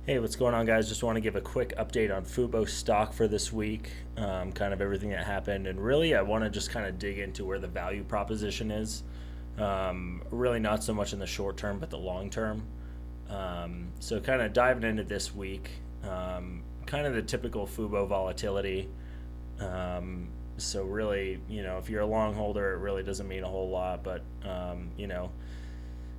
Hey, what's going on, guys? Just want to give a quick update on Fubo stock for this week, kind of everything that happened. And really, I want to just kind of dig into where the value proposition is. Really, not so much in the short term, but the long term. So, kind of diving into this week, kind of the typical Fubo volatility. So, really, if you're a long holder, it really doesn't mean a whole lot, but,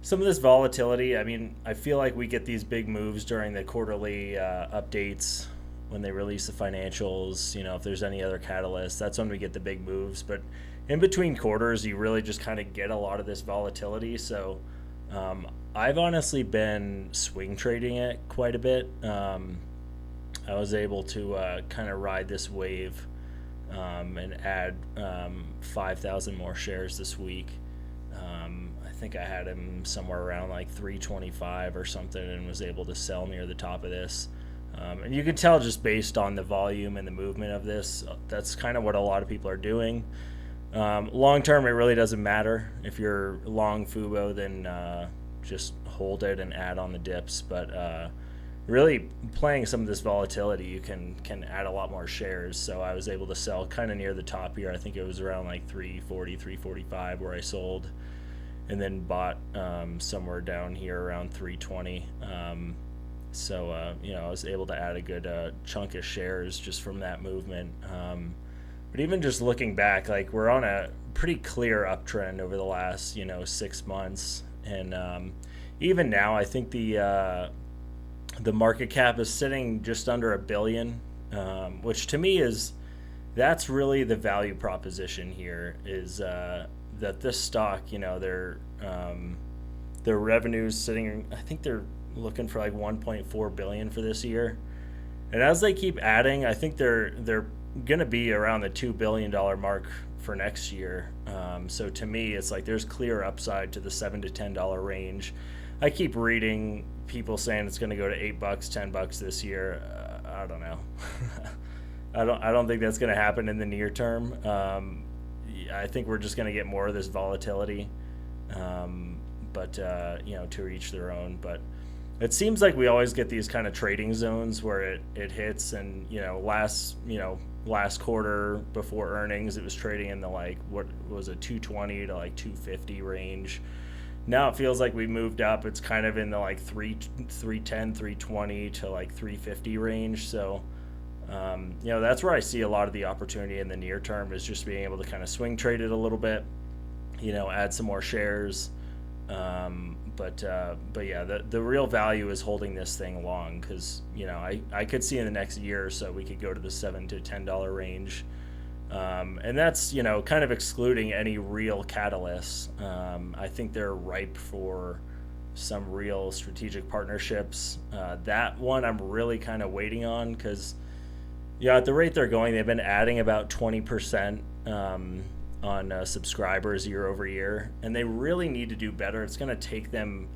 some of this volatility. I mean, I feel like we get these big moves during the quarterly updates when they release the financials. If there's any other catalyst, that's when we get the big moves. But in between quarters, you really just kind of get a lot of this volatility. So I've honestly been swing trading it quite a bit. I was able to kind of ride this wave and add 5,000 more shares this week. I think I had him somewhere around like 325 or something and was able to sell near the top of this. And you can tell just based on the volume and the movement of this, that's kind of what a lot of people are doing. Long term, it really doesn't matter. If you're long Fubo, then just hold it and add on the dips. But really playing some of this volatility, you can add a lot more shares. So I was able to sell kind of near the top here. I think it was around like 340, 345 where I sold, and then bought somewhere down here around 320. So I was able to add a good chunk of shares just from that movement. But even just looking back, like we're on a pretty clear uptrend over the last 6 months, and even now, I think the market cap is sitting just under $1 billion, which to me is that's really the value proposition here. Is that this stock, their revenues sitting, I think they're looking for like 1.4 billion for this year, and as they keep adding, I think they're going to be around the $2 billion mark for next year. So to me, it's like there's clear upside to the $7 to $10 range. I keep reading people saying it's going to go to $8, $10 this year. I don't know. I don't think that's going to happen in the near term. I think we're just going to get more of this volatility, but to each their own. But it seems like we always get these kind of trading zones where it hits, and last quarter before earnings, it was trading in the like what was it 220 to like 250 range. Now it feels like we moved up. It's kind of in the like 310, 320 to like 350 range. So that's where I see a lot of the opportunity in the near term, is just being able to kind of swing trade it a little bit, add some more shares. But yeah, the real value is holding this thing long, because I could see in the next year or so we could go to the $7 to $10 range, and that's kind of excluding any real catalysts. I think they're ripe for some real strategic partnerships. That one I'm really kind of waiting on, because at the rate they're going, they've been adding about 20% on subscribers year over year, and they really need to do better. It's going to take them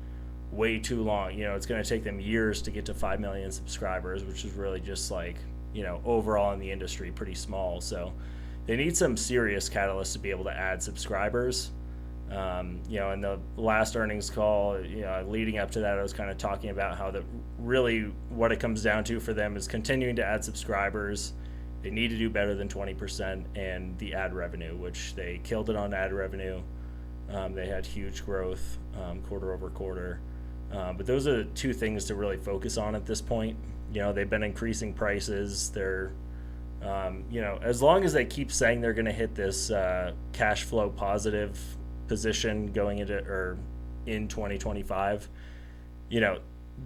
way too long. It's going to take them years to get to 5 million subscribers, which is really just like, overall in the industry, pretty small. So they need some serious catalysts to be able to add subscribers. In the last earnings call, leading up to that, I was kind of talking about how really what it comes down to for them is continuing to add subscribers. They need to do better than 20%, and the ad revenue, which they killed it on ad revenue. They had huge growth quarter over quarter. But those are the two things to really focus on at this point. They've been increasing prices. They're, as long as they keep saying they're going to hit this cash flow positive position going into or in 2025,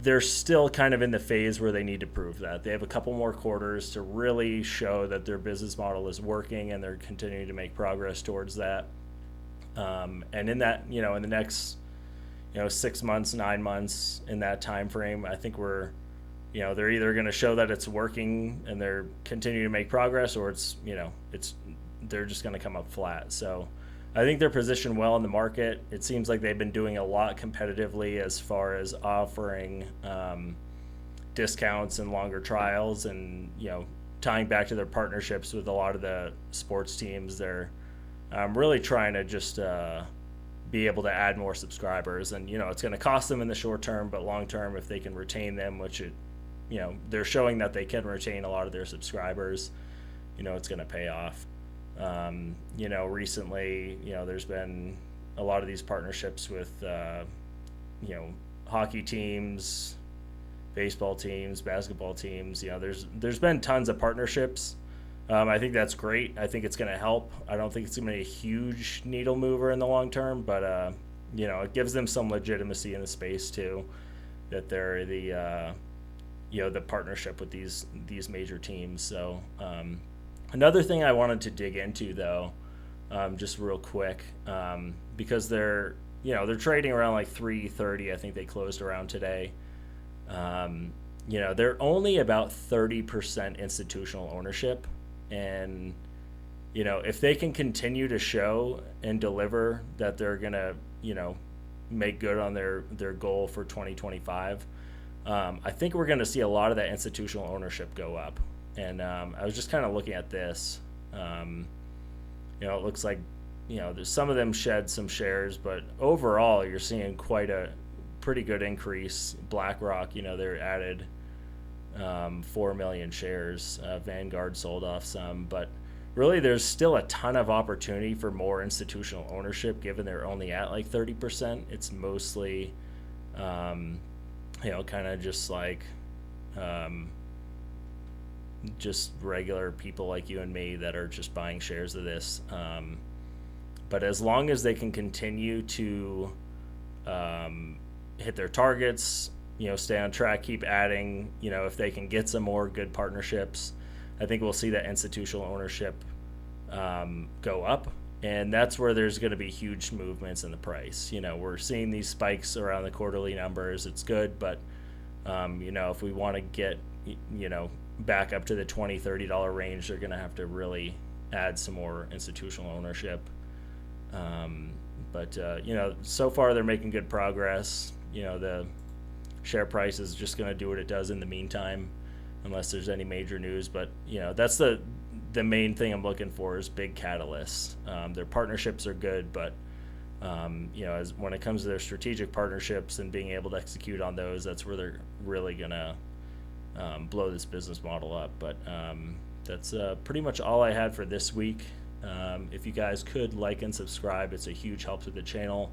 they're still kind of in the phase where they need to prove that. They have a couple more quarters to really show that their business model is working, and they're continuing to make progress towards that. And in that, in the next, 6 months, 9 months, in that time frame, I think they're either going to show that it's working and they're continuing to make progress, or they're just going to come up flat. So I think they're positioned well in the market. It seems like they've been doing a lot competitively as far as offering discounts and longer trials, and tying back to their partnerships with a lot of the sports teams. They're really trying to just be able to add more subscribers, and it's going to cost them in the short term, but long term, if they can retain them, which it they're showing that they can retain a lot of their subscribers, it's going to pay off. Recently, there's been a lot of these partnerships with, hockey teams, baseball teams, basketball teams. There's been tons of partnerships. I think that's great. I think it's going to help. I don't think it's going to be a huge needle mover in the long term, but it gives them some legitimacy in the space too, that they're the partnership with these major teams. So another thing I wanted to dig into though, just real quick, because they're trading around like 330. I think they closed around today. They're only about 30% institutional ownership. And, if they can continue to show and deliver that they're going to, make good on their goal for 2025, I think we're going to see a lot of that institutional ownership go up. And I was just kind of looking at this. It looks like, there's some of them shed some shares, but overall you're seeing quite a pretty good increase. BlackRock, they added 4 million shares. Vanguard sold off some, but really there's still a ton of opportunity for more institutional ownership given they're only at like 30%. It's mostly, kind of just like just regular people like you and me that are just buying shares of this. But as long as they can continue to hit their targets, stay on track, keep adding, if they can get some more good partnerships, I think we'll see that institutional ownership go up. And that's where there's going to be huge movements in the price. We're seeing these spikes around the quarterly numbers. It's good, but, if we want to get, back up to the $20, $30 range, they're going to have to really add some more institutional ownership. But so far they're making good progress. The share price is just going to do what it does in the meantime, unless there's any major news. But that's the main thing I'm looking for is big catalysts. Their partnerships are good, but as when it comes to their strategic partnerships and being able to execute on those, that's where they're really gonna blow this business model up. But that's pretty much all I had for this week. If you guys could like and subscribe, it's a huge help to the channel.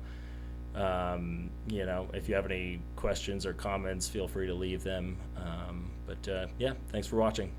If you have any questions or comments, feel free to leave them. But thanks for watching.